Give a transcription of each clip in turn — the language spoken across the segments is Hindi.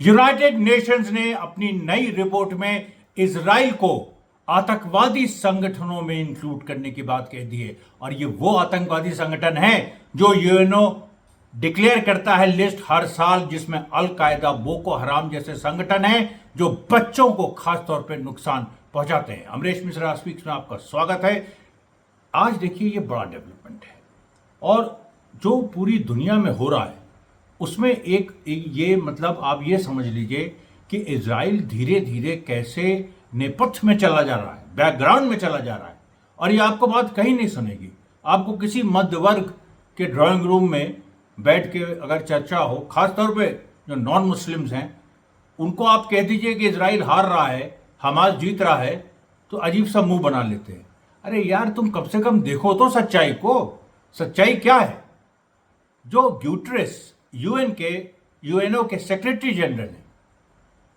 यूनाइटेड नेशंस ने अपनी नई रिपोर्ट में इजराइल को आतंकवादी संगठनों में इंक्लूड करने की बात कह दी है। और ये वो आतंकवादी संगठन है जो यूएनओ डिक्लेयर करता है लिस्ट हर साल, जिसमें अल कायदा, बोको हराम जैसे संगठन हैं जो बच्चों को खास तौर पर नुकसान पहुंचाते हैं। अमरीश मिश्रा स्पीक्स में आपका स्वागत है। आज देखिए, ये बड़ा डेवलपमेंट है और जो पूरी दुनिया में हो रहा है उसमें एक ये मतलब आप ये समझ लीजिए कि इजराइल धीरे धीरे कैसे नेपथ्य में चला जा रहा है, बैकग्राउंड में चला जा रहा है। और ये आपको बात कहीं नहीं सुनेगी। आपको किसी मध्य वर्ग के ड्राइंग रूम में बैठ के अगर चर्चा हो, खासतौर पे जो नॉन मुस्लिम्स हैं, उनको आप कह दीजिए कि इजराइल हार रहा है, हमास जीत रहा है, तो अजीब सा मुंह बना लेते हैं। अरे यार, तुम कम से कम देखो तो सच्चाई को। सच्चाई क्या है? जो ग्यूटरेस यूएनओ के सेक्रेटरी जनरल हैं,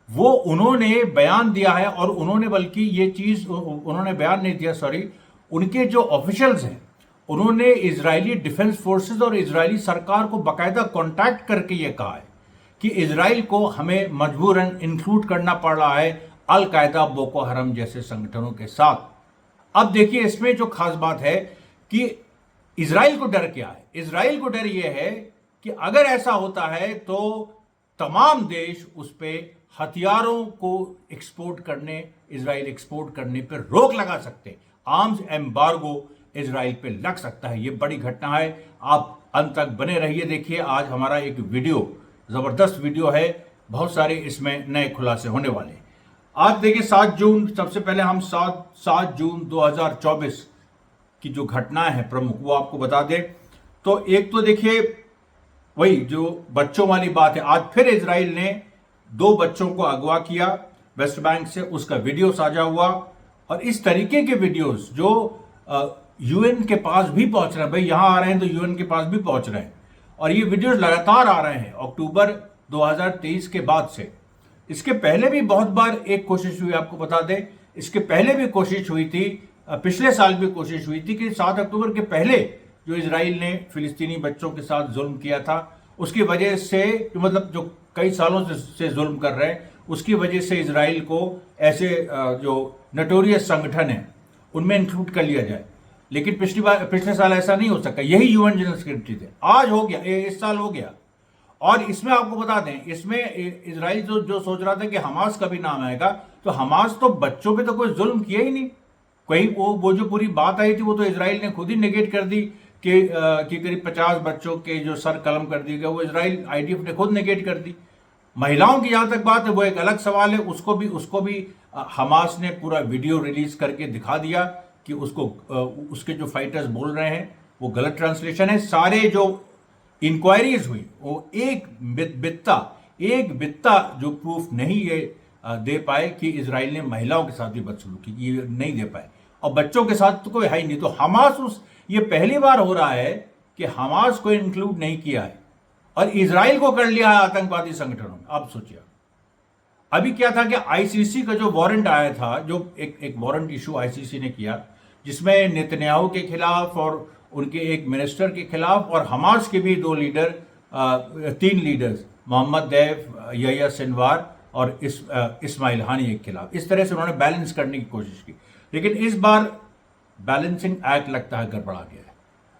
वो उन्होंने बयान दिया है। और उन्होंने बल्कि ये चीज उन्होंने बयान नहीं दिया, सॉरी, उनके जो ऑफिशियल्स हैं उन्होंने इजरायली डिफेंस फोर्सेस और इजरायली सरकार को बाकायदा कांटेक्ट करके ये कहा है कि इजराइल को हमें मजबूरन इंक्लूड करना पड़ रहा है अल कायदा, बोको हराम जैसे संगठनों के साथ। अब देखिए, इसमें जो खास बात है कि इजराइल को डर क्या है? इजराइल को डर यह है कि अगर ऐसा होता है तो तमाम देश उस पर हथियारों को इजराइल एक्सपोर्ट करने पर रोक लगा सकते हैं। आर्म्स एम्बार्गो इजराइल पे लग सकता है। यह बड़ी घटना है। आप अंत तक बने रहिए। देखिए, आज हमारा एक वीडियो, जबरदस्त वीडियो है, बहुत सारे इसमें नए खुलासे होने वाले हैं। आज देखिए 7 जून, सबसे पहले हम 7 जून 2024 की जो घटनाएं हैं प्रमुख, वो आपको बता दें। तो एक तो देखिए वही जो बच्चों वाली बात है। आज फिर इजराइल ने 2 बच्चों को अगवा किया वेस्ट बैंक से, उसका वीडियो साझा हुआ। और इस तरीके के वीडियोस जो यूएन के पास भी पहुंच रहे हैं, भाई यहां आ रहे हैं तो यूएन के पास भी पहुंच रहे हैं। और ये वीडियोस लगातार आ रहे हैं अक्टूबर 2023 के बाद से। इसके पहले भी बहुत बार एक कोशिश हुई, आपको बता दें, इसके पहले भी कोशिश हुई थी, पिछले साल भी कोशिश हुई थी कि 7 अक्टूबर के पहले जो इजराइल ने फिलिस्तीनी बच्चों के साथ जुल्म किया था, उसकी वजह से मतलब जो कई सालों से जुल्म कर रहे हैं, उसकी वजह से इजराइल को ऐसे जो नटोरियस संगठन है उनमें इंक्लूड कर लिया जाए। लेकिन पिछले साल ऐसा नहीं हो सका। यही यूएन जनरल सेक्रेटरी थे। आज हो गया, इस साल हो गया। और इसमें आपको बता दें, इसमें इजराइल जो सोच रहा था कि हमास का भी नाम आएगा, तो हमास तो बच्चों पे तो कोई जुल्म किया ही नहीं। कोई वो जो पूरी बात आई थी वो तो इजराइल ने खुद ही नेगेट कर दी कि करीब 50 बच्चों के जो सर कलम कर दिए गए, वो इजराइल आईडीएफ ने खुद नेगेट कर दी। महिलाओं की जहां तक बात है वो एक अलग सवाल है। उसको भी हमास ने पूरा वीडियो रिलीज करके दिखा दिया कि उसके जो फाइटर्स बोल रहे हैं वो गलत ट्रांसलेशन है। सारे जो इंक्वायरीज हुई वो एक बित्ता जो प्रूफ नहीं ये दे पाए कि इजराइल ने महिलाओं के साथ भी बदसलूकी की, ये नहीं दे पाए। और बच्चों के साथ तो कोई है ही नहीं। तो हमास ये पहली बार हो रहा है कि हमास को इंक्लूड नहीं किया है और इजराइल को कर लिया है आतंकवादी संगठनों में। आप सोचिए, अभी क्या था कि आईसीसी का जो वारंट आया था, जो एक वारंट इशू आईसीसी ने किया, जिसमें नेतन्याहू के खिलाफ और उनके एक मिनिस्टर के खिलाफ और हमास के भी 3 लीडर्स, मोहम्मद दैफ, यहया सिनवार और इस्माइल हानी के खिलाफ, इस तरह से उन्होंने बैलेंस करने की कोशिश की। लेकिन इस बार बैलेंसिंग एक्ट लगता है गड़बड़ा गया है।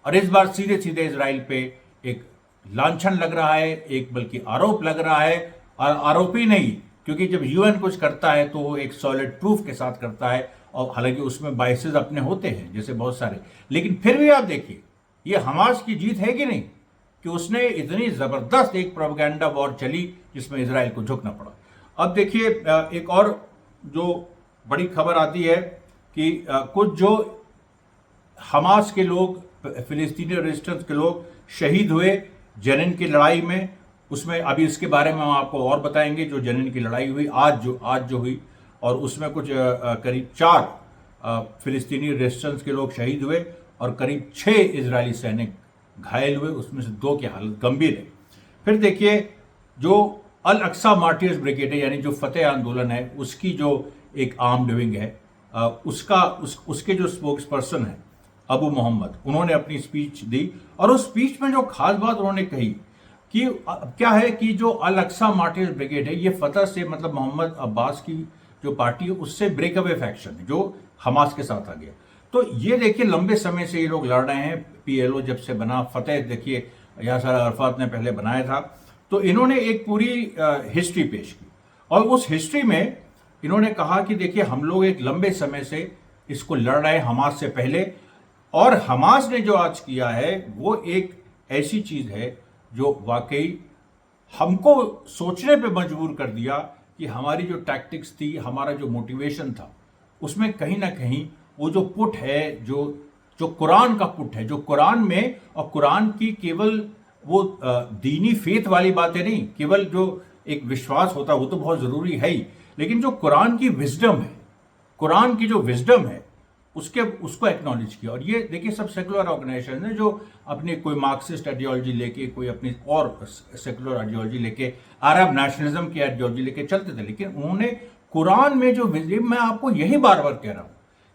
और इस बार सीधे सीधे इजराइल पे एक लांछन लग रहा है, एक बल्कि आरोप लग रहा है। और आरोप ही नहीं, क्योंकि जब यूएन कुछ करता है तो वो एक सॉलिड प्रूफ के साथ करता है। और हालांकि उसमें बायसेस अपने होते हैं जैसे बहुत सारे, लेकिन फिर भी आप देखिए ये हमास की जीत है कि नहीं, कि उसने इतनी जबरदस्त एक प्रोपेगेंडा वॉर चली जिसमें इजराइल को झुकना पड़ा। अब देखिए एक और जो बड़ी खबर आती है कि कुछ जो हमास के लोग, फिलिस्तीनी रेजिस्टेंस के लोग शहीद हुए जनिन की लड़ाई में। उसमें अभी इसके बारे में हम आपको और बताएंगे। जो जनिन की लड़ाई हुई आज जो हुई, और उसमें कुछ करीब 4 फिलिस्तीनी रेजिस्टेंस के लोग शहीद हुए और करीब 6 इजरायली सैनिक घायल हुए, उसमें से 2 की हालत गंभीर है। फिर देखिए जो अल अक्सा मार्टियर्स ब्रिगेड है, यानी जो फतेह आंदोलन है, उसकी जो एक आर्म्ड विंग है, उसके जो स्पोक्स पर्सन है अबू मोहम्मद, उन्होंने अपनी स्पीच दी। और उस स्पीच में जो खास बात उन्होंने कही कि अब क्या है कि जो अल अक्सा मार्टिर ब्रिगेड है, ये फतह से मतलब मोहम्मद अब्बास की जो पार्टी है उससे ब्रेकअवे फैक्शन है जो हमास के साथ आ गया। तो ये देखिए लंबे समय से ये लोग लड़ रहे हैं, पीएलओ जब से बना, फतेह देखिए यासर अराफात ने पहले बनाया था। तो इन्होंने एक पूरी हिस्ट्री पेश की और उस हिस्ट्री में इन्होंने कहा कि देखिए हम लोग एक लंबे समय से इसको लड़ रहे हैं हमास से पहले, और हमास ने जो आज किया है वो एक ऐसी चीज है जो वाकई हमको सोचने पे मजबूर कर दिया कि हमारी जो टैक्टिक्स थी, हमारा जो मोटिवेशन था, उसमें कहीं ना कहीं वो जो पुट है, जो जो कुरान का पुट है, जो कुरान में, और कुरान की केवल वो दीनी फेथ वाली बातें नहीं, केवल जो एक विश्वास होता है वो तो बहुत जरूरी है ही, लेकिन जो कुरान की विजडम है, कुरान की जो विजडम है उसके उसको एक्नॉलेज किया। और ये देखिए सब सेकुलर ऑर्गेनाइजेशन है जो अपनी कोई मार्क्सिस्ट आइडियोलॉजी लेके, कोई अपनी और सेकुलर आइडियोलॉजी लेके, अरब नेशनलिज्म की आइडियोलॉजी लेके चलते थे, लेकिन उन्होंने कुरान में जो विजडम, मैं आपको यही बार बार कह रहा हूं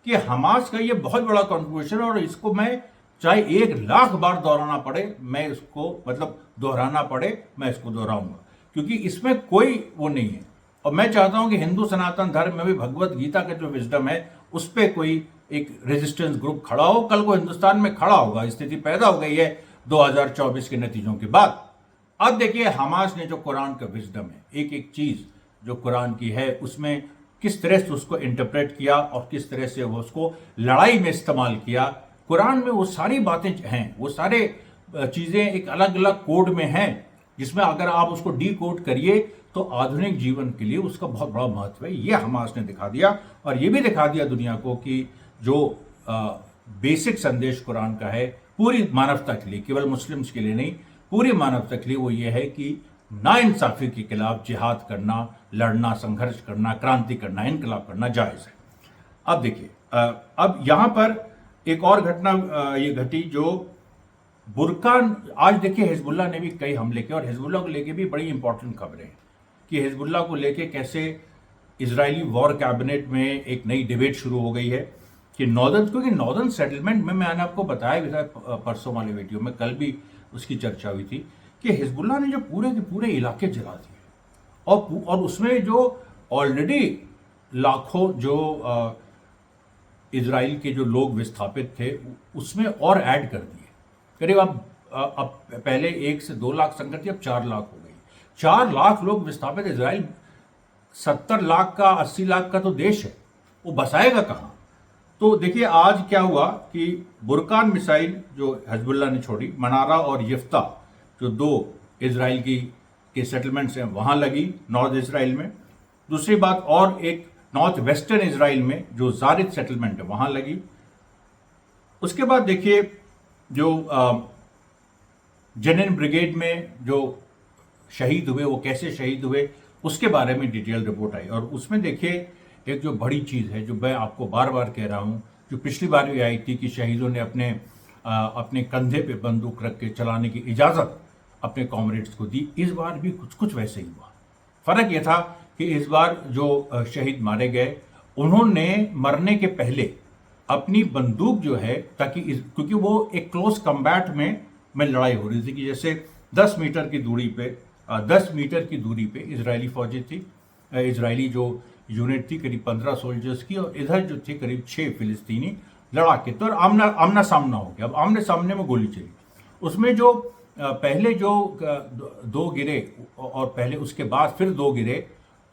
कि हमास का ये बहुत बड़ा कॉन्ट्रीब्यूशन है, और इसको मैं चाहे 1,00,000 बार दोहराना पड़े, मैं इसको मतलब दोहराना पड़े, मैं इसको दोहराऊंगा, क्योंकि इसमें कोई वो नहीं है। और मैं चाहता हूं कि हिंदू सनातन धर्म में भी भगवत गीता का जो विजडम है उस पर कोई एक रेजिस्टेंस ग्रुप खड़ा हो। कल को हिंदुस्तान में खड़ा होगा, स्थिति पैदा हो गई है 2024 के नतीजों के बाद। अब देखिए हमास ने जो कुरान का विजडम है, एक एक चीज जो कुरान की है उसमें किस तरह से उसको इंटरप्रेट किया और किस तरह से वो उसको लड़ाई में इस्तेमाल किया। कुरान में वो सारी बातें हैं, वो सारे चीजें एक अलग अलग कोड में हैं, जिसमें अगर आप उसको डी कोड करिए तो आधुनिक जीवन के लिए उसका बहुत बड़ा महत्व है। ये हमास ने दिखा दिया, और ये भी दिखा दिया दुनिया को कि जो बेसिक संदेश कुरान का है पूरी मानवता के लिए, केवल मुस्लिम्स के लिए नहीं, पूरी मानवता के लिए, वो ये है कि नाइंसाफी के खिलाफ जिहाद करना, लड़ना, संघर्ष करना, क्रांति करना, इनकलाब करना जायज है। अब देखिए अब यहां पर एक और घटना ये घटी जो बुरकान, आज देखिए हिजबुल्लाह ने भी कई हमले किए, और हिजबुल्लाह को लेके भी बड़ी इंपॉर्टेंट खबरें हैं कि हिजबुल्लाह को लेके कैसे इजरायली वॉर कैबिनेट में एक नई डिबेट शुरू हो गई है कि नॉर्दर्न, क्योंकि नॉर्दर्न सेटलमेंट में मैंने आपको बताया भी था परसों वाले वीडियो में, कल भी उसकी चर्चा हुई थी कि हिजबुल्लाह ने जो पूरे के पूरे इलाके जला दिए, और उसमें जो ऑलरेडी लाखों जो इजराइल के जो लोग विस्थापित थे उसमें और ऐड कर दिए। करीब अब पहले 1 से 2 लाख संख्या थी, अब 4 लाख हो गई। 4 लाख लोग विस्थापित। इजराइल 70 लाख का, 80 लाख का तो देश है, वो बसाएगा कहां? तो देखिए आज क्या हुआ कि बुरकान मिसाइल जो हिजबुल्लाह ने छोड़ी, मनारा और यफ्ता जो 2 इजराइल के सेटलमेंट्स हैं वहां लगी नॉर्थ इजराइल में। दूसरी बात, और एक नॉर्थ वेस्टर्न इजराइल में जो जारिद सेटलमेंट है वहां लगी। उसके बाद देखिए जो जेनिन ब्रिगेड में जो शहीद हुए, वो कैसे शहीद हुए उसके बारे में डिटेल रिपोर्ट आई, और उसमें देखिए एक जो बड़ी चीज़ है जो मैं आपको बार बार कह रहा हूं, जो पिछली बार भी आई थी कि शहीदों ने अपने कंधे पे बंदूक रख के चलाने की इजाज़त अपने कॉमरेड्स को दी, इस बार भी कुछ कुछ वैसे ही हुआ। फर्क यह था कि इस बार जो शहीद मारे गए, उन्होंने मरने के पहले अपनी बंदूक जो है, ताकि क्योंकि वो एक क्लोज कम्बैट में लड़ाई हो रही थी कि जैसे 10 मीटर की दूरी पे इजरायली फौजी थी, इजरायली जो यूनिट थी करीब 15 सोल्जर्स की, और इधर जो थे करीब 6 फिलिस्तीनी लड़ाके। तो आमना सामना हो गया। अब आमने सामने में गोली चली, उसमें जो पहले जो 2 गिरे और पहले उसके बाद फिर 2 गिरे,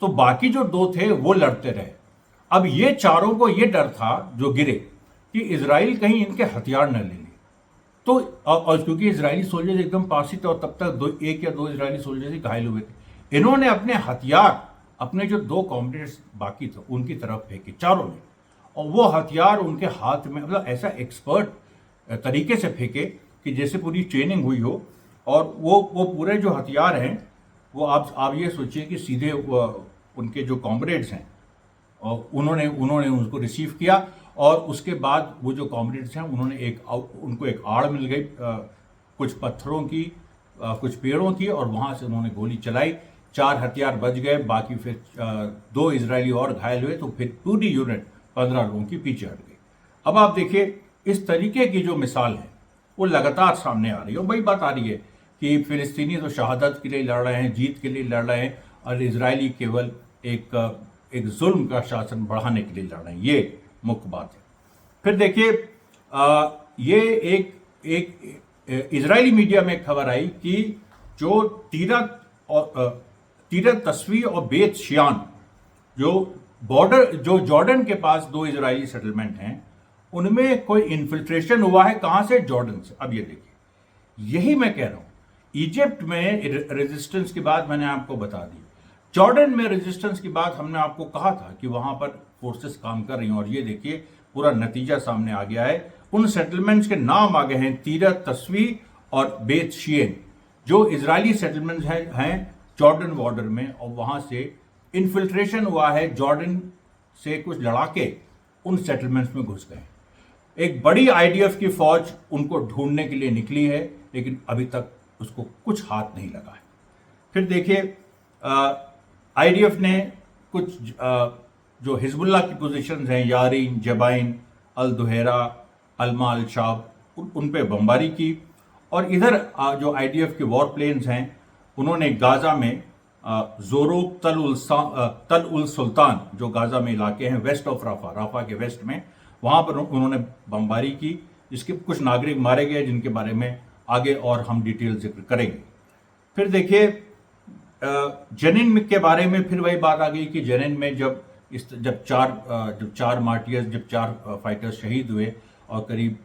तो बाकी जो 2 थे वो लड़ते रहे। अब ये चारों को ये डर था जो गिरे कि इजराइल कहीं इनके हथियार न ले ले। तो और क्योंकि इजरायली सोल्जर्स एकदम पास ही थे, और तब तक 1 या 2 इजरायली सोल्जर्स ही घायल हुए थे, इन्होंने अपने हथियार अपने जो 2 कॉमरेड्स बाकी थे उनकी तरफ फेंके चारों ने, और वो हथियार उनके हाथ में, मतलब ऐसा एक्सपर्ट तरीके से फेंके कि जैसे पूरी ट्रेनिंग हुई हो, और वो पूरे जो हथियार हैं वो आप ये सोचिए कि सीधे उनके जो कॉमरेड्स हैं और उन्होंने उनको रिसीव किया, और उसके बाद वो जो कॉमरेड्स हैं उन्होंने उनको एक आड़ मिल गई, कुछ पत्थरों की, कुछ पेड़ों की, और वहां से उन्होंने गोली चलाई। 4 हथियार बच गए, बाकी फिर 2 इजरायली और घायल हुए, तो फिर पूरी यूनिट 15 लोगों की पीछे हट गई। अब आप देखिए इस तरीके की जो मिसाल है वो लगातार सामने आ रही है, और वही बात आ रही है कि फ़िलिस्तीनी तो शहादत के लिए लड़ रहे हैं, जीत के लिए लड़ रहे हैं, और इजरायली केवल एक जुल्म का शासन बढ़ाने के लिए लड़ रहे हैं। ये मुख्य बात है। फिर देखिए, ये एक इजरायली मीडिया में खबर आई कि जो तीरथ तस्वी और बेत शियान, जो जॉर्डन के पास दो इजरायली सेटलमेंट हैं, उनमें कोई इन्फिल्ट्रेशन हुआ है। कहां से? जॉर्डन से। अब ये देखिए, यही मैं कह रहा हूं, इजिप्ट में रेजिस्टेंस की बात मैंने आपको बता दी, जॉर्डन में रेजिस्टेंस की बात हमने आपको कहा था कि वहां पर फोर्सेस काम कर रही हैं, और ये देखिए पूरा नतीजा सामने आ गया है। उन सेटलमेंट्स के नाम आ गए हैं तीरथ तस्वी और बेत शियन, जो इजरायली सेटलमेंट्स हैं जॉर्डन बॉर्डर में, और वहां से इन्फिल्ट्रेशन हुआ है। जॉर्डन से कुछ लड़ाके उन सेटलमेंट्स में घुस गए। एक बड़ी आईडीएफ की फौज उनको ढूंढने के लिए निकली है, लेकिन अभी तक उसको कुछ हाथ नहीं लगा है। फिर देखिए, आईडीएफ ने कुछ जो हिजबुल्लाह की पोजीशंस हैं, यारीन, जबाइन, अल दुहेरा, अलमा अल शाब, उन पे बमबारी की। और इधर जो आईडीएफ के वॉर प्लेन्स हैं, उन्होंने गाजा में जोरोब, तल उल सुल्तान, जो गाजा में इलाके हैं वेस्ट ऑफ राफा के वेस्ट में, वहां पर उन्होंने बमबारी की, जिसके कुछ नागरिक मारे गए, जिनके बारे में आगे और हम डिटेल जिक्र करेंगे। फिर देखिए, जेनिन के बारे में फिर वही बात आ गई कि जेनिन में जब चार मार्टियर्स, जब 4 फाइटर्स शहीद हुए, और करीब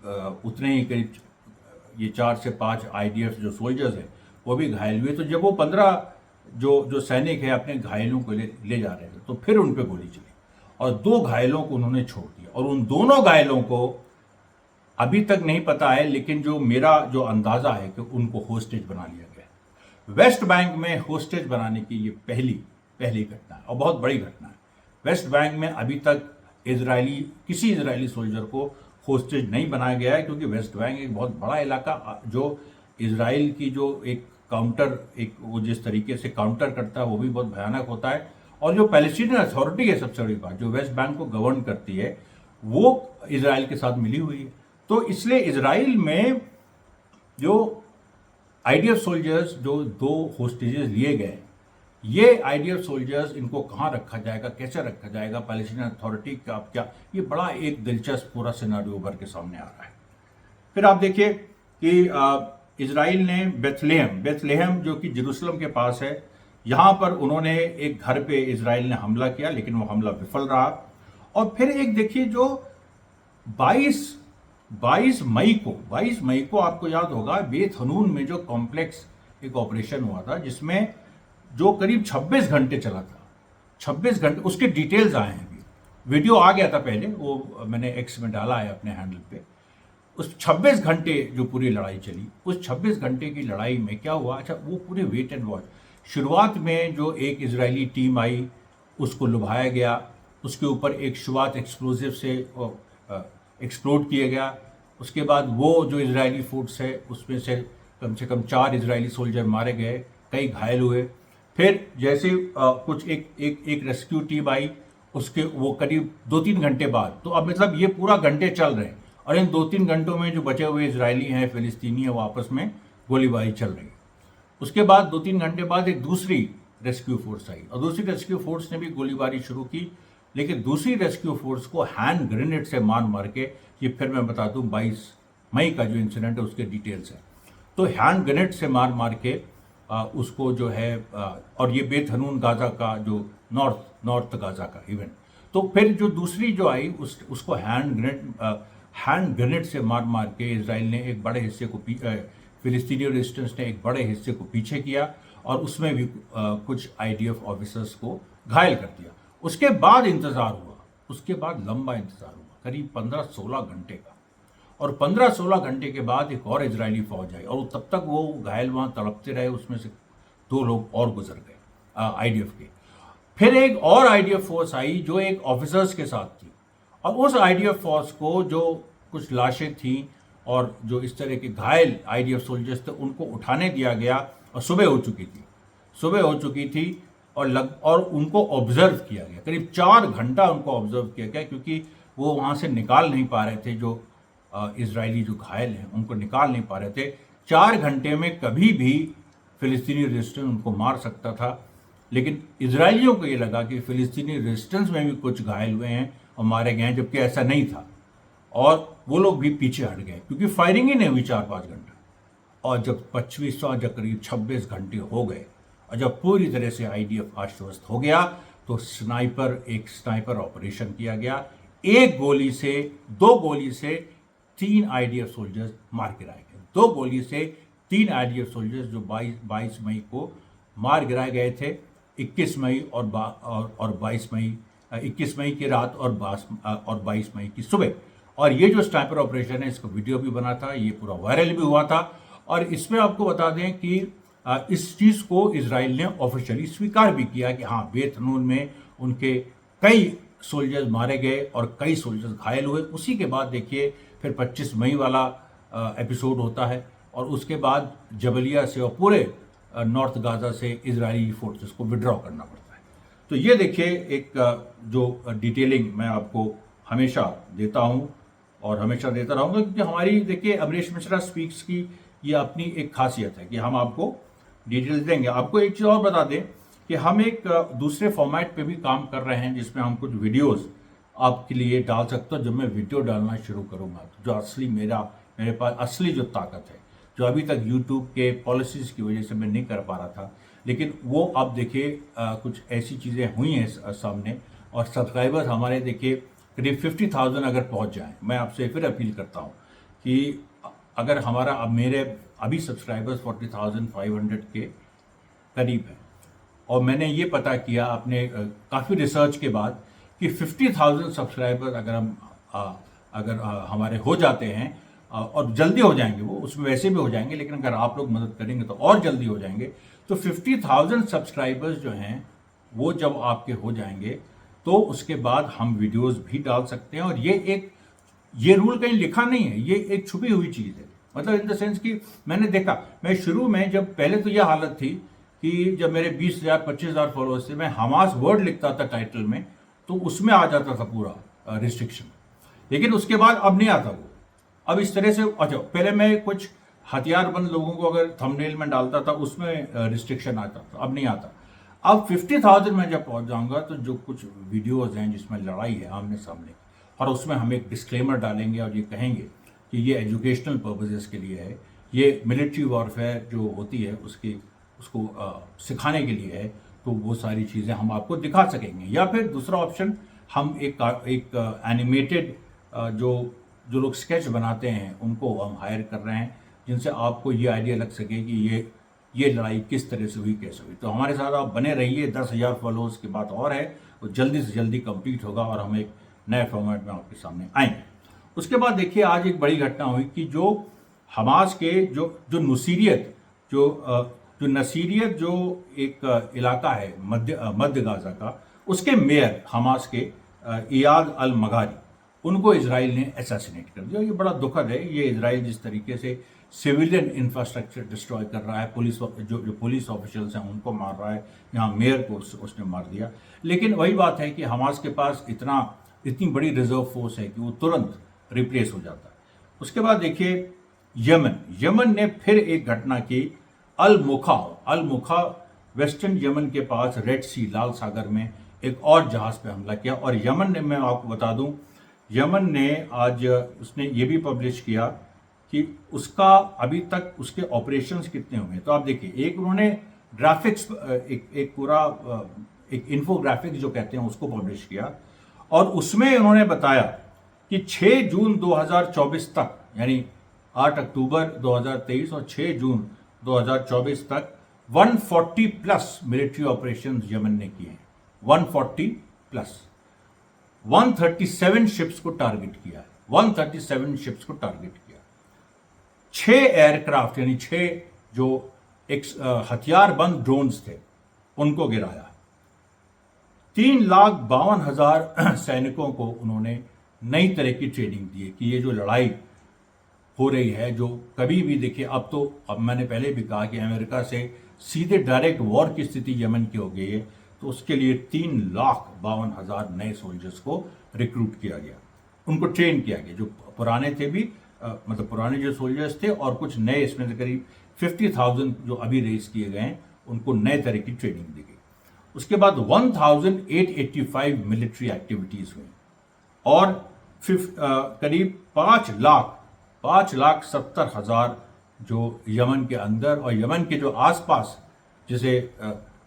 उतने ही करीब ये 4 से 5 आईडीएफ जो सोल्जर्स हैं वो भी घायल हुए, तो जब वो 15 जो सैनिक है अपने घायलों को ले जा रहे थे, तो फिर उन पर गोली चली और 2 घायलों को उन्होंने छोड़ दिया। और उन दोनों घायलों को अभी तक नहीं पता है, लेकिन जो मेरा जो अंदाजा है कि उनको होस्टेज बना लिया गया। वेस्ट बैंक में होस्टेज बनाने की ये पहली घटना है, और बहुत बड़ी घटना है। वेस्ट बैंक में अभी तक किसी इजरायली सोल्जर को होस्टेज नहीं बनाया गया है, क्योंकि वेस्ट बैंक एक बहुत बड़ा इलाका, जो इजराइल की जो वो जिस तरीके से काउंटर करता है वो भी बहुत भयानक होता है। और जो पैलेस्टीनियन अथॉरिटी है, सबसे बड़ी बात, जो वेस्ट बैंक को गवर्न करती है, वो इजराइल के साथ मिली हुई है। तो इसलिए इजराइल में जो आईडीएफ सोल्जर्स, जो 2 होस्टेजेस लिए गए, ये आईडीएफ सोल्जर्स, इनको कहाँ रखा जाएगा, कैसे रखा जाएगा, पैलेस्टीनियन अथॉरिटी का क्या, ये बड़ा एक दिलचस्प पूरा सिनेरियो उभर के सामने आ रहा है। फिर आप देखिए कि इजराइल ने बेथलेहम जो कि जेरूसलम के पास है, यहाँ पर उन्होंने एक घर पे इजराइल ने हमला किया, लेकिन वो हमला विफल रहा। और फिर एक देखिए, जो 22 मई को आपको याद होगा, बेत हनून में जो कॉम्प्लेक्स एक ऑपरेशन हुआ था, जिसमें जो करीब 26 घंटे चला था, 26 घंटे, उसके डिटेल्स आए हैं। अभी वीडियो आ गया था पहले, वो मैंने एक्स में डाला है अपने हैंडल पे। उस 26 घंटे जो पूरी लड़ाई चली, उस 26 घंटे की लड़ाई में क्या हुआ, अच्छा वो पूरे वेट एंड वॉच। शुरुआत में जो एक इजरायली टीम आई, उसको लुभाया गया, उसके ऊपर एक शुरुआत एक्सप्लोजिव से एक्सप्लोड किया गया। उसके बाद वो जो इजरायली फोर्स है, उसमें से कम 4 इजरायली सोल्जर मारे गए, कई घायल हुए। फिर जैसे कुछ एक रेस्क्यू टीम आई, उसके वो करीब 2-3 घंटे बाद, तो अब मतलब ये पूरा घंटे चल रहे हैं, और इन 2-3 घंटों में जो बचे हुए इजरायली हैं, फिलिस्तीनी हैं, वो आपस में गोलीबारी चल रही है। उसके बाद 2-3 घंटे बाद एक दूसरी रेस्क्यू फोर्स आई, और दूसरी रेस्क्यू फोर्स ने भी गोलीबारी शुरू की, लेकिन दूसरी रेस्क्यू फोर्स को हैंड ग्रेनेड से मार के, ये फिर मैं बता दूं 22 मई का जो इंसिडेंट है उसके डिटेल्स है, तो हैंड ग्रेनेड से मार के उसको जो है, और ये बेत हनून गाजा का जो नॉर्थ गाजा का इवेंट। तो फिर जो दूसरी जो आई, उसको हैंड ग्रेनेड से मार के इजराइल ने एक बड़े हिस्से को, फिलिस्तीनी रेजिस्टेंस ने एक बड़े हिस्से को पीछे किया, और उसमें भी कुछ आईडीएफ ऑफिसर्स को घायल कर दिया। उसके बाद इंतज़ार हुआ, उसके बाद लंबा इंतज़ार हुआ, करीब 15-16 घंटे का, और 15-16 घंटे के बाद एक और इजरायली फौज आई, और तब तक वो घायल वहाँ तड़पते रहे। उसमें से 2 लोग और गुजर गए आईडीएफ के। फिर एक और आईडीएफ फोर्स आई जो एक ऑफिसर्स के साथ थी, और उस आईडीएफ फोर्स को जो कुछ लाशें थीं और जो इस तरह के घायल आईडीएफ सोल्जर्स थे, उनको उठाने दिया गया, और सुबह हो चुकी थी, और उनको ऑब्जर्व किया गया, करीब 4 घंटा उनको ऑब्जर्व किया गया, क्योंकि वो वहाँ से निकाल नहीं पा रहे थे, जो इजरायली जो घायल हैं उनको निकाल नहीं पा रहे थे। 4 घंटे में कभी भी फिलिस्तीनी रेजिस्टेंस उनको मार सकता था, लेकिन इजरायलियों को ये लगा कि फिलिस्तीनी रेजिस्टेंस में भी कुछ घायल हुए हैं और मारे गए हैं, जबकि ऐसा नहीं था। और वो लोग भी पीछे हट गए क्योंकि फायरिंग ही नहीं हुई 4-5 घंटे। और जब 25 जब करीब 26 घंटे हो गए और जब पूरी तरह से आईडीएफ आश्वस्त हो गया, तो एक स्नाइपर ऑपरेशन किया गया। 2 गोली से 3 आईडीएफ सोल्जर्स मार गिराए गए। 2 गोली से 3 आईडीएफ सोल्जर्स जो 22 मई को मार गिराए गए थे। 21 मई और 22 मई, 21 मई की रात और 22 मई की सुबह। और ये जो स्नाइपर ऑपरेशन है, इसका वीडियो भी बना था, ये पूरा वायरल भी हुआ था। और इसमें आपको बता दें कि इस चीज़ को इजराइल ने ऑफिशियली स्वीकार भी किया कि हाँ, बेत हनून में उनके कई सोल्जर्स मारे गए और कई सोल्जर्स घायल हुए। उसी के बाद देखिए फिर 25 मई वाला एपिसोड होता है और उसके बाद जबलिया से और पूरे नॉर्थ गाजा से इजरायली फोर्सेस को विड्रॉ करना पड़ता है। तो ये देखिए एक जो डिटेलिंग मैं आपको हमेशा देता हूँ और हमेशा देता रहूँगा, क्योंकि हमारी देखिए अमरीश मिश्रा स्पीक्स की ये अपनी एक खासियत है कि हम आपको डिटेल्स देंगे। आपको एक चीज़ और बता दें कि हम एक दूसरे फॉर्मेट पे भी काम कर रहे हैं, जिसमें हम कुछ वीडियोस आपके लिए डाल सकते हो। जब मैं वीडियो डालना शुरू करूँगा तो जो असली मेरे पास असली जो ताकत है, जो अभी तक यूट्यूब के पॉलिसीज़ की वजह से मैं नहीं कर पा रहा था, लेकिन वो अब देखिए कुछ ऐसी चीज़ें हुई हैं सामने। और सब्सक्राइबर्स हमारे देखिए करीब 50,000 अगर पहुंच जाएं, मैं आपसे फिर अपील करता हूं कि अगर हमारा अब मेरे अभी सब्सक्राइबर्स 40,500 के करीब है और मैंने ये पता किया अपने काफ़ी रिसर्च के बाद कि 50,000 सब्सक्राइबर्स अगर हमारे हो जाते हैं और जल्दी हो जाएंगे, वो उसमें वैसे भी हो जाएंगे, लेकिन अगर आप लोग मदद करेंगे तो और जल्दी हो जाएंगे। तो 50,000 सब्सक्राइबर्स जो हैं वो जब आपके हो जाएंगे तो उसके बाद हम वीडियोस भी डाल सकते हैं। और ये रूल कहीं लिखा नहीं है, ये एक छुपी हुई चीज़ है। मतलब इन द सेंस कि मैंने देखा, मैं शुरू में जब पहले तो यह हालत थी कि जब मेरे 20,000 25,000 फॉलोअर्स थे, मैं हमास वर्ड लिखता था टाइटल में तो उसमें आ जाता था पूरा रिस्ट्रिक्शन, लेकिन उसके बाद अब नहीं आता वो। अब इस तरह से अच्छा, पहले मैं कुछ हथियारबंद लोगों को अगर थंबनेल में डालता था उसमें रिस्ट्रिक्शन आता था, अब नहीं आता। अब 50,000 में जब पहुंच जाऊंगा तो जो कुछ वीडियोस हैं जिसमें लड़ाई है आमने सामने, और उसमें हम एक डिस्क्लेमर डालेंगे और ये कहेंगे कि ये एजुकेशनल पर्पसेस के लिए है, ये मिलिट्री वॉरफेयर जो होती है उसको सिखाने के लिए है, तो वो सारी चीज़ें हम आपको दिखा सकेंगे। या फिर दूसरा ऑप्शन, हम एक एनिमेटेड जो लोग स्केच बनाते हैं उनको हम हायर कर रहे हैं, जिनसे आपको ये आइडिया लग सके कि ये लड़ाई किस तरह से हुई, कैसे हुई। तो हमारे साथ आप बने रहिए। 10,000 फॉलोअर्स की बात और है, वो जल्दी से जल्दी कंप्लीट होगा और हम एक नए फॉर्मेट में आपके सामने आएंगे। उसके बाद देखिए आज एक बड़ी घटना हुई कि जो हमास के जो नसीरियत जो एक इलाका है मध्य गाजा का, उसके मेयर हमास के इयाद अल मगारी, उनको इजराइल ने असैसिनेट कर दिया। ये बड़ा दुखद है। ये इजराइल जिस तरीके से सिविलियन इंफ्रास्ट्रक्चर डिस्ट्रॉय कर रहा है, जो पुलिस ऑफिशियल्स हैं उनको मार रहा है, यहाँ मेयर को उसने मार दिया। लेकिन वही बात है कि हमास के पास इतनी बड़ी रिजर्व फोर्स है कि वो तुरंत रिप्लेस हो जाता है। उसके बाद देखिए यमन ने फिर एक घटना की। अल मुखा वेस्टर्न यमन के पास रेड सी, लाल सागर में एक और जहाज पे हमला किया। और यमन ने, मैं आपको बता दूं, यमन ने आज उसने ये भी पब्लिश किया कि उसका अभी तक उसके ऑपरेशंस कितने हुए। तो आप देखिए, एक उन्होंने ग्राफिक्स एक पूरा एक इन्फोग्राफिक्स जो कहते हैं उसको पब्लिश किया, और उसमें उन्होंने बताया कि 6 जून 2024 तक, यानी 8 अक्टूबर 2023 और 6 जून 2024 तक 140 प्लस मिलिट्री ऑपरेशंस यमन ने किए हैं। 140 प्लस 137 शिप्स को टारगेट किया है। 137 शिप्स को टारगेट किया। 6 एयरक्राफ्ट, यानी 6 जो एक हथियारबंद ड्रोन्स थे उनको गिराया। 3,52,000 सैनिकों को उन्होंने नई तरह की ट्रेनिंग दी है कि ये जो लड़ाई हो रही है, जो कभी भी देखिए, अब मैंने पहले भी कहा कि अमेरिका से सीधे डायरेक्ट वॉर की स्थिति यमन की हो गई है, तो उसके लिए 3,52,000 नए सोल्जर्स को रिक्रूट किया गया, उनको ट्रेन किया गया। जो पुराने थे भी मतलब पुराने जो सोल्जर्स थे और कुछ नए, इसमें से करीब 50,000 जो अभी रेस किए गए हैं उनको नए तरह की ट्रेनिंग दी गई। उसके बाद 1885 मिलिट्री एक्टिविटीज़ हुई और करीब 5,70,000 जो यमन के अंदर और यमन के जो आसपास, जैसे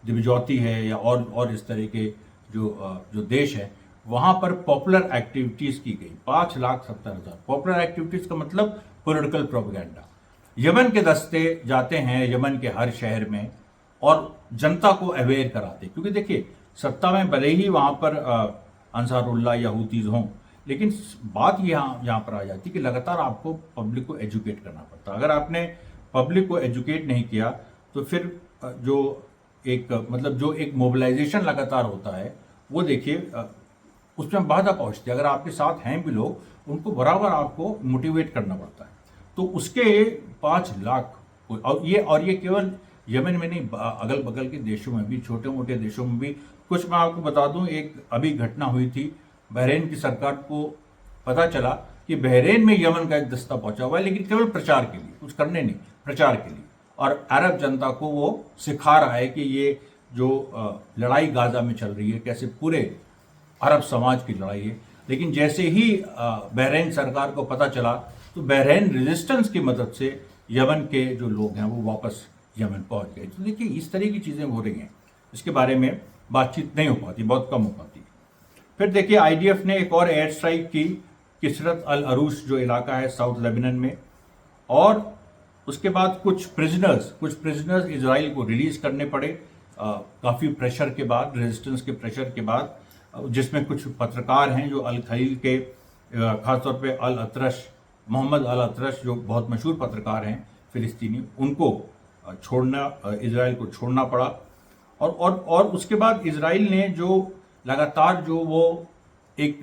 दिवजौती है या और इस तरह के जो देश है, वहाँ पर पॉपुलर एक्टिविटीज़ की गई। 5,70,000 पॉपुलर एक्टिविटीज़ का मतलब पॉलिटिकल प्रोपेगेंडा। यमन के दस्ते जाते हैं यमन के हर शहर में और जनता को अवेयर कराते, क्योंकि देखिए सत्ता में भले ही वहाँ पर अंसारुल्लाह या हूतीज़ हों, लेकिन बात यहाँ पर आ जाती है कि लगातार आपको पब्लिक को एजुकेट करना पड़ता है। अगर आपने पब्लिक को एजुकेट नहीं किया तो फिर जो एक मोबिलाइजेशन लगातार होता है वो देखिए उसमें बाधा पहुंचती है। अगर आपके साथ हैं भी लोग, उनको बराबर आपको मोटिवेट करना पड़ता है। तो उसके 5 लाख और ये केवल यमन में नहीं, अगल बगल के देशों में भी, छोटे मोटे देशों में भी। कुछ मैं आपको बता दूं, एक अभी घटना हुई थी, बहरीन की सरकार को पता चला कि बहरीन में यमन का एक दस्ता पहुंचा हुआ है, लेकिन केवल प्रचार के लिए, कुछ करने नहीं, प्रचार के लिए। और अरब जनता को वो सिखा रहा है कि ये जो लड़ाई गाजा में चल रही है, कैसे पूरे अरब समाज की लड़ाई है। लेकिन जैसे ही बहरीन सरकार को पता चला तो बहरीन रेजिस्टेंस की मदद से यमन के जो लोग हैं वो वापस यमन पहुंच गए। तो देखिए इस तरह की चीज़ें हो रही हैं, इसके बारे में बातचीत नहीं हो पाती, बहुत कम हो पाती। फिर देखिए आईडीएफ ने एक और एयर स्ट्राइक की किसरत अल अरूश जो इलाका है साउथ लेबनान में, और उसके बाद कुछ प्रिजनर्स इजराइल को रिलीज करने पड़े काफ़ी प्रेशर के बाद, रेजिस्टेंस के प्रेशर के बाद, जिसमें कुछ पत्रकार हैं जो अल खलील के, खासतौर पे मोहम्मद अल अतरश जो बहुत मशहूर पत्रकार हैं फिलिस्तीनी, उनको इजराइल को छोड़ना पड़ा। और उसके बाद इजराइल ने जो लगातार जो वो एक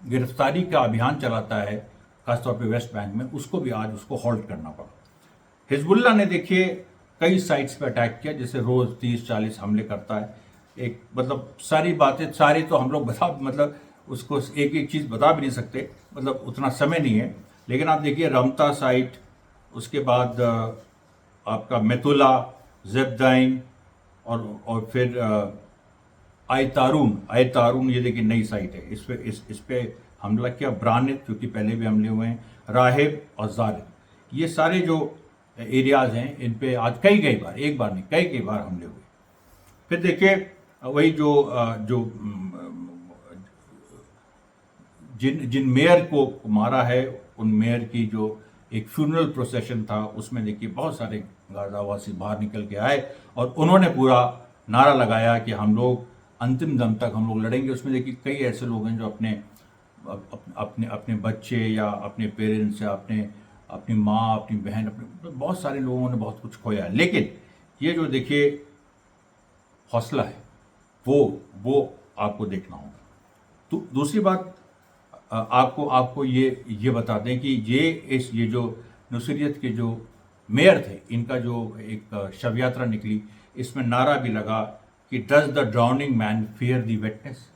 गिरफ्तारी का अभियान चलाता है खासतौर पे वेस्ट बैंक में, उसको भी आज उसको हॉल्ट करना पड़ा। हिजबुल्लाह ने देखिए कई साइट्स पे अटैक किया, जैसे रोज 30-40 हमले करता है। सारी तो हम लोग उसको एक एक चीज़ बता भी नहीं सकते, उतना समय नहीं है। लेकिन आप देखिए रमता साइट, उसके बाद आपका मेतुला, जेबदाइन, और फिर आयतारून, ये देखिए नई साइट है। इस पे हमला किया। ब्रानित, क्योंकि पहले भी हमले हुए हैं, राहिब और जारिब, ये सारे जो एरियाज हैं इन पे आज कई बार, एक बार नहीं कई बार हमले हुए। फिर देखिए वही जो जिन मेयर को मारा है, उन मेयर की जो एक फ्यूनरल प्रोसेशन था, उसमें देखिए बहुत सारे गाजावासी बाहर निकल के आए और उन्होंने पूरा नारा लगाया कि हम लोग अंतिम दम तक हम लोग लड़ेंगे। उसमें देखिए कई ऐसे लोग हैं जो अपने बच्चे या अपने पेरेंट्स या अपनी माँ, अपनी बहन, बहुत सारे लोगों ने बहुत कुछ खोया है। लेकिन ये जो देखिए हौसला है वो आपको देखना होगा। तो दूसरी बात आपको ये बता दें कि ये जो नुसरियत के जो मेयर थे, इनका जो एक शव यात्रा निकली, इसमें नारा भी लगा कि does the drowning man fear the वेटनेस।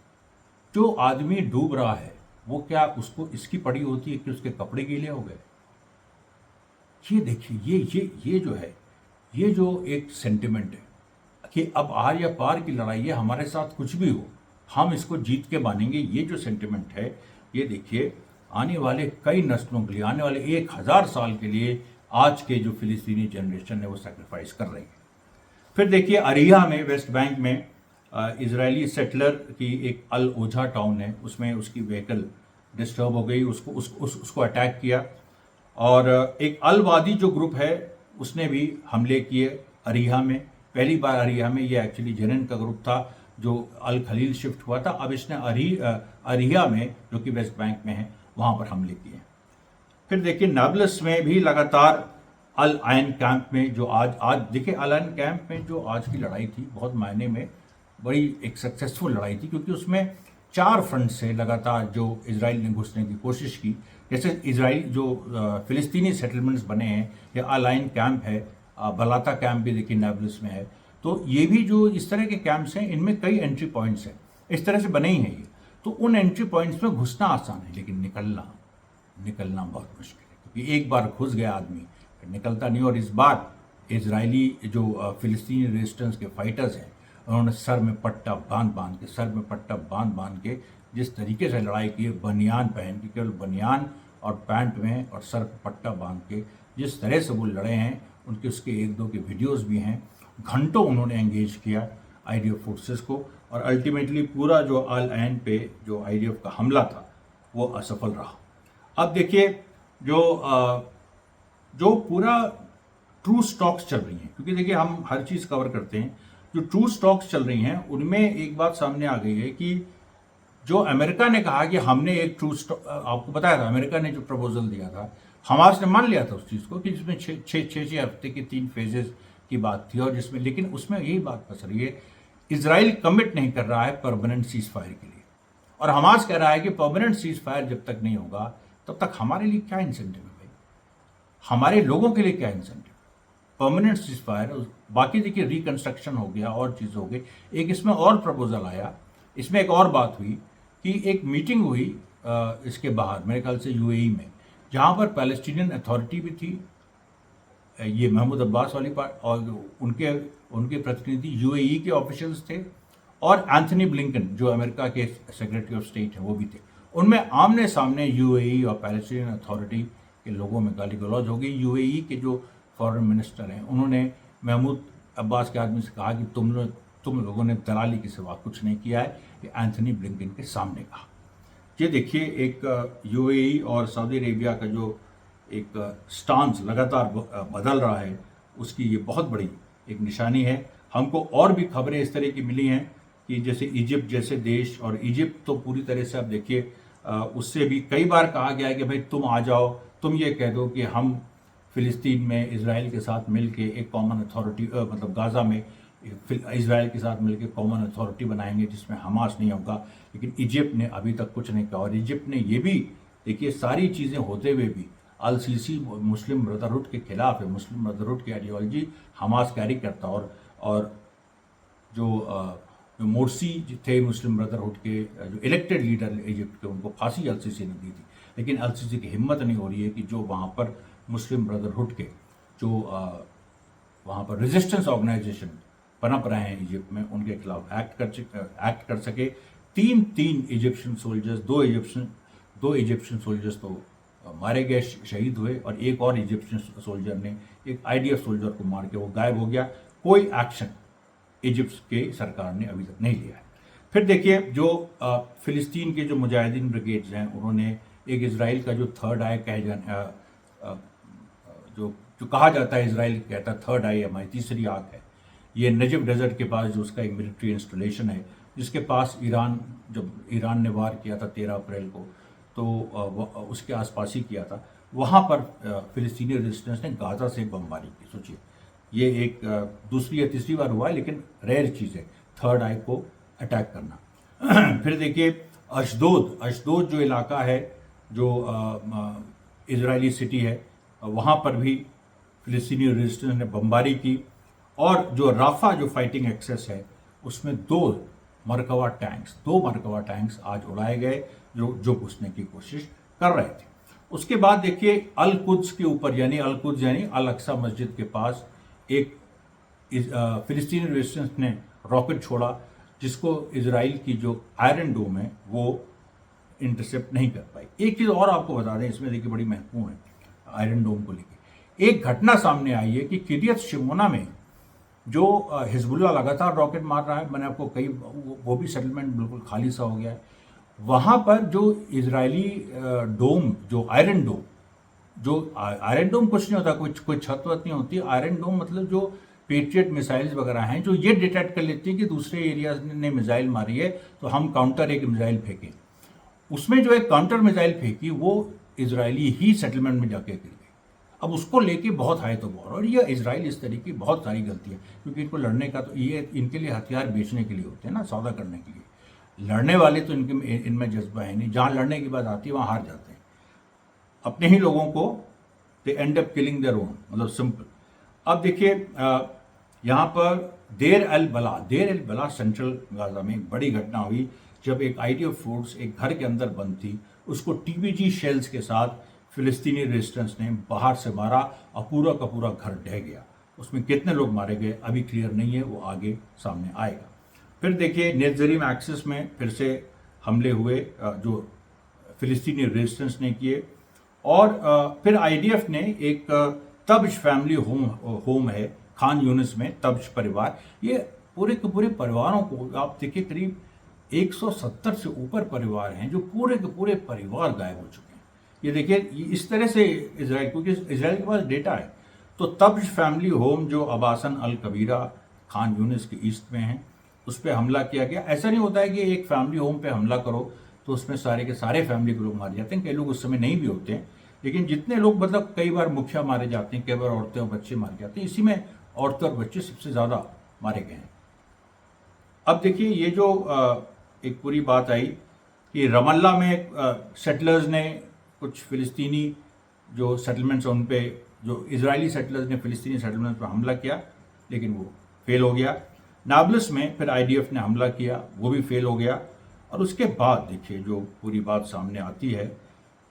जो आदमी डूब रहा है वो क्या उसको इसकी पड़ी होती है कि उसके कपड़े गीले हो गए? ये देखिए ये जो है, ये जो एक सेंटिमेंट है कि अब आर या पार की लड़ाई है, हमारे साथ कुछ भी हो हम इसको जीत के मानेंगे। ये जो सेंटिमेंट है, ये देखिए आने वाले कई नस्लों के लिए, आने वाले 1000 साल के लिए आज के जो फिलिस्तीनी जनरेशन है वो सेक्रीफाइस कर रही है। फिर देखिए अरिहा में, वेस्ट बैंक में, इजरायली सेटलर की एक अल ओझा टाउन है, उसमें उसकी व्हीकल डिस्टर्ब हो गई, उसको अटैक किया। और एक अल वादी जो ग्रुप है उसने भी हमले किए अरिहा में। पहली बार अरिहा में, ये एक्चुअली जेनिन का ग्रुप था जो अल खलील शिफ्ट हुआ था, अब इसने अरिहा में जो कि वेस्ट बैंक में है वहाँ पर हमले किए। फिर देखिए नाब्लस में भी लगातार अल आयन कैंप में जो आज देखिए अल आयन कैंप में जो आज की लड़ाई थी, बहुत मायने में बड़ी एक सक्सेसफुल लड़ाई थी, क्योंकि उसमें 4 फ्रंट से लगातार जो इजराइल ने घुसने की कोशिश की। जैसे इजराइल जो फिलिस्तीनी सेटलमेंट्स बने हैं, या अल आयन कैंप है, बलाता कैंप भी देखिए नाब्लस में है, तो ये भी जो इस तरह के कैंप्स हैं, इनमें कई एंट्री पॉइंट्स हैं, इस तरह से बने ही हैं ये। तो उन एंट्री पॉइंट्स में घुसना आसान है, लेकिन निकलना बहुत मुश्किल है। कि एक बार घुस गया आदमी फिर निकलता नहीं। और इस बार इजरायली जो फिलिस्तीनी रेजिस्टेंस के फाइटर्स हैं, उन्होंने सर में पट्टा बांध बांध के जिस तरीके से लड़ाई की, बनियान पहन के, केवल बनियान और पैंट में और सर पर पट्टा बांध के जिस तरह से वो लड़े हैं, उनके उसके एक दो के वीडियोस भी हैं। घंटों उन्होंने एंगेज किया आईडीएफ फोर्सेस को, और अल्टीमेटली पूरा जो अल ऐन पे जो आईडीएफ का हमला था वो असफल रहा। अब देखिए जो पूरा ट्रू स्टॉक्स चल रही हैं, क्योंकि देखिए हम हर चीज़ कवर करते हैं, जो ट्रू स्टॉक्स चल रही हैं उनमें एक बात सामने आ गई है कि जो अमेरिका ने कहा कि हमने एक ट्रू स्टॉक, आपको बताया था अमेरिका ने जो प्रपोजल दिया था, हमास ने मान लिया था उस चीज़ को कि जिसमें छः हफ्ते के 3 फेजेस की बात थी, और जिसमें लेकिन उसमें यही बात फंस रही है, इजराइल कमिट नहीं कर रहा है परमानेंट सीज फायर के लिए, और हमास कह रहा है कि परमानेंट सीज फायर जब तक नहीं होगा तब तक हमारे लिए क्या इंसेंटिव है भाई, हमारे लोगों के लिए क्या इंसेंटिव, परमानेंट सीज फायर। बाकी देखिए रिकंस्ट्रक्शन हो गया और चीज़ हो गई। एक इसमें और प्रपोजल आया, इसमें एक और बात हुई कि एक मीटिंग हुई इसके बाहर, मेरे ख्याल से यूएई में, जहाँ पर पैलेस्टीनियन अथॉरिटी भी थी, ये महमूद अब्बास वाली पार्ट, और उनके प्रतिनिधि यूएई के ऑफिशियल्स थे, और एंथनी ब्लिंकन जो अमेरिका के सेक्रेटरी ऑफ स्टेट हैं वो भी थे। उनमें आमने सामने यूएई और पैलेस्टीनियन अथॉरिटी के लोगों में गाली गलौज हो गई। यूएई के जो फॉरेन मिनिस्टर हैं उन्होंने महमूद अब्बास के आदमी से कहा कि तुम लोगों ने दलाली के सिवा कुछ नहीं किया है, ये एंथनी ब्लिंकन के सामने कहा। ये देखिए एक यूएई और सऊदी अरेबिया का जो एक स्टांस लगातार बदल रहा है, उसकी ये बहुत बड़ी एक निशानी है। हमको और भी खबरें इस तरह की मिली हैं कि जैसे इजिप्ट जैसे देश, और इजिप्ट तो पूरी तरह से आप देखिए उससे भी कई बार कहा गया है कि भाई तुम आ जाओ, तुम ये कह दो कि हम फिलिस्तीन में इजराइल के साथ मिल के एक कॉमन अथॉरिटी, मतलब गाज़ा में इजराइल के साथ मिलकर कॉमन अथॉरिटी बनाएंगे जिसमें हमास नहीं होगा। लेकिन इजिप्ट ने अभी तक कुछ नहीं कहा, और इजिप्ट ने ये भी देखिए सारी चीज़ें होते हुए भी अल सीसी मुस्लिम ब्रदरहुड के खिलाफ है, मुस्लिम ब्रदरहुड की आइडियोलॉजी हमास कैरी करता, और जो मोर्सी थे मुस्लिम ब्रदरहुड के जो इलेक्टेड लीडर इजिप्ट के, उनको फांसी अल सीसी ने दी थी। लेकिन अल सीसी की हिम्मत नहीं हो रही है कि जो वहाँ पर मुस्लिम ब्रदरहुड के जो वहाँ पर रेजिस्टेंस ऑर्गेनाइजेशन पनप रहे हैं इजिप्ट में, उनके खिलाफ एक्ट कर सके। तीन इजिप्शियन सोल्जर्स, दो इजिप्शियन सोल्जर्स तो मारे गए, शहीद हुए, और एक और इजिप्शियन सोल्जर ने एक आईडीएफ सोल्जर को मार के वो गायब हो गया। कोई एक्शन इजिप्ट के सरकार ने अभी तक नहीं लिया है। फिर देखिए जो फिलिस्तीन के जो मुजाहिदीन ब्रिगेड्स हैं, उन्होंने एक इजराइल का जो थर्ड आई जो कहा जाता है, इजराइल कहता है थर्ड आई हमारी तीसरी आंख है, ये नजब डेजर्ट के पास जो उसका एक मिलिट्री इंस्टॉलेशन है, जिसके पास जब ईरान ने वार किया था 13 अप्रैल को, तो उसके आसपास ही किया था, वहाँ पर फिलिस्तीनी रेजिस्टेंस ने गाज़ा से बमबारी की। सोचिए ये एक दूसरी या तीसरी बार हुआ है, लेकिन रेयर चीज़ है थर्ड आई को अटैक करना। फिर देखिए अशदोद जो इलाका है, जो इजरायली सिटी है, वहाँ पर भी फिलिस्तीनी रेजिस्टेंस ने बमबारी की, और जो राफा जो फाइटिंग एक्सेस है उसमें दो मरकवा टैंक्स आज उड़ाए गए जो घुसने की कोशिश कर रहे थे। उसके बाद देखिए अल कुद्स के ऊपर, यानी अल अक्सा मस्जिद के पास एक फिलिस्तीनी रेजिस्टेंस ने रॉकेट छोड़ा, जिसको इजराइल की जो आयरन डोम है वो इंटरसेप्ट नहीं कर पाई। एक चीज़ और आपको बता दें, इसमें देखिए बड़ी महत्वपूर्ण है आयरन डोम को लेकर। एक घटना सामने आई है कि किरियत शिमोना में जो हिजबुल्ला लगातार रॉकेट मार रहा है, मैंने आपको कई, वो भी सेटलमेंट बिल्कुल खाली सा हो गया है। वहाँ पर जो इजरायली डोम, जो आयरन डोम कुछ नहीं होता, कोई छत वत नहीं होती। आयरन डोम मतलब जो पेट्रियट मिसाइल्स वगैरह हैं, जो ये डिटेक्ट कर लेती है कि दूसरे एरियाज ने मिसाइल मारी है, तो हम काउंटर एक मिसाइल फेंकें। उसमें जो एक काउंटर मिसाइल फेंकी वो इजरायली ही सेटलमेंट में जाके गिर गई। अब उसको लेके बहुत हाय तो बहुत, और ये इजराइल इस तरीके की बहुत सारी गलती है, क्योंकि इनको लड़ने का तो ये इनके लिए हथियार बेचने के लिए होते हैं ना, सौदा करने के लिए। लड़ने वाले तो इनमें जज्बा है नहीं, जहाँ लड़ने की बात आती है वहाँ हार जाते हैं अपने ही लोगों को, they end up killing their own, मतलब सिंपल। अब देखिए यहाँ पर देर अल बला सेंट्रल गाजा में एक बड़ी घटना हुई, जब एक आईडीएफ फोर्स एक घर के अंदर बंद थी, उसको टीबीजी शेल्स के साथ फिलिस्तीनी रेजिस्टेंस ने बाहर से मारा और पूरा का पूरा घर ढह गया। उसमें कितने लोग मारे गए अभी क्लियर नहीं है, वो आगे सामने आएगा। फिर देखिए नेज़रीम एक्सिस में फिर से हमले हुए जो फिलिस्तीनी रेजिस्टेंस ने किए, और फिर आईडीएफ ने एक तब्श फैमिली होम है खान यूनिस में, तब्श परिवार, ये पूरे के पूरे परिवारों को आप देखिए करीब 170 से ऊपर परिवार हैं जो पूरे के पूरे परिवार गायब हो चुके हैं। ये देखिए इस तरह से इजराइल, क्योंकि इजराइल के पास डेटा है, तो तब्श फैमिली होम जो अबासन अल कबीरा खान यूनिस के ईस्ट में है, उस पर हमला किया गया। ऐसा नहीं होता है कि एक फैमिली होम पे हमला करो तो उसमें सारे के सारे फैमिली के लोग मारे जाते हैं, कई लोग उस समय नहीं भी होते हैं, लेकिन जितने लोग मतलब कई बार मुखिया मारे जाते हैं, कई बार औरतें और बच्चे मारे जाते हैं, इसी में औरतें और बच्चे सबसे ज़्यादा मारे गए हैं। अब देखिए ये जो एक पूरी बात आई कि रमल्ला में सेटलर्स ने कुछ फिलिस्तीनी जो सेटलमेंट्स उन पे, जो इजरायली सेटलर्स ने फिलिस्तीनी सेटलमेंट्स पर हमला किया, लेकिन वो फेल हो गया। नाब्लस में फिर आईडीएफ ने हमला किया, वो भी फेल हो गया। और उसके बाद देखिए जो पूरी बात सामने आती है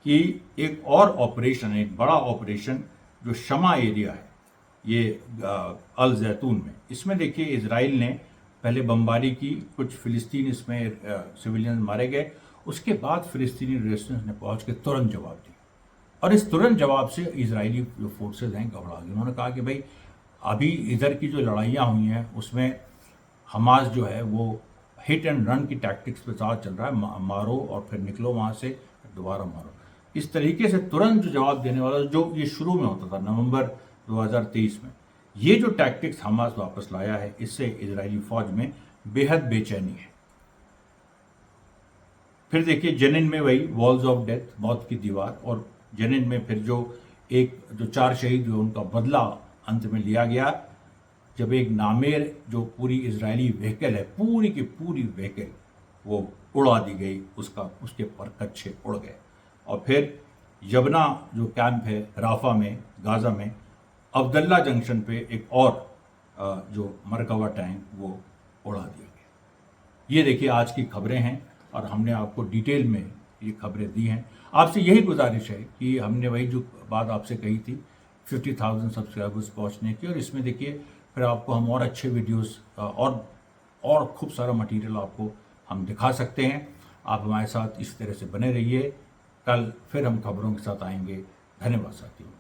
कि एक और ऑपरेशन, एक बड़ा ऑपरेशन जो शमा एरिया है, ये अल जैतून में, इसमें देखिए इजराइल ने पहले बमबारी की, कुछ फिलिस्तीन इसमें सिविलियन मारे गए। उसके बाद फिलिस्तीनी रेजिस्टेंस ने पहुंच के तुरंत जवाब दिया, और इस तुरंत जवाब से इजरायली जो फोर्सेज हैं घबरा गए। उन्होंने कहा कि भाई अभी इधर की जो लड़ाइयाँ हुई हैं उसमें हमास जो है वो हिट एंड रन की टैक्टिक्स पे साथ चल रहा है, मारो और फिर निकलो वहाँ से, दोबारा मारो। इस तरीके से तुरंत जो जवाब देने वाला जो ये शुरू में होता था नवंबर 2023 में, ये जो टैक्टिक्स हमास वापस लाया है, इससे इजरायली फौज में बेहद बेचैनी है। फिर देखिए जेनिन में वही वॉल्स ऑफ डेथ, मौत की दीवार, और जेनिन में फिर जो 4 शहीद हुए उनका बदला अंत में लिया गया, जब एक नामेर जो पूरी इजरायली व्हीकल है, पूरी की पूरी व्हीकल वो उड़ा दी गई, उसके पर कच्छे उड़ गए। और फिर यबना जो कैंप है राफा में, गाज़ा में, अब्दुल्ला जंक्शन पे एक और जो मरकवा टैंक वो उड़ा दिया गया। ये देखिए आज की खबरें हैं, और हमने आपको डिटेल में ये खबरें दी हैं। आपसे यही गुजारिश है कि हमने वही जो बात आपसे कही थी 50,000 सब्सक्राइबर्स पहुंचने की, और इसमें देखिए फिर आपको हम और अच्छे वीडियोस और खूब सारा मटेरियल आपको हम दिखा सकते हैं। आप हमारे साथ इस तरह से बने रहिए। कल फिर हम खबरों के साथ आएंगे। धन्यवाद साथियों।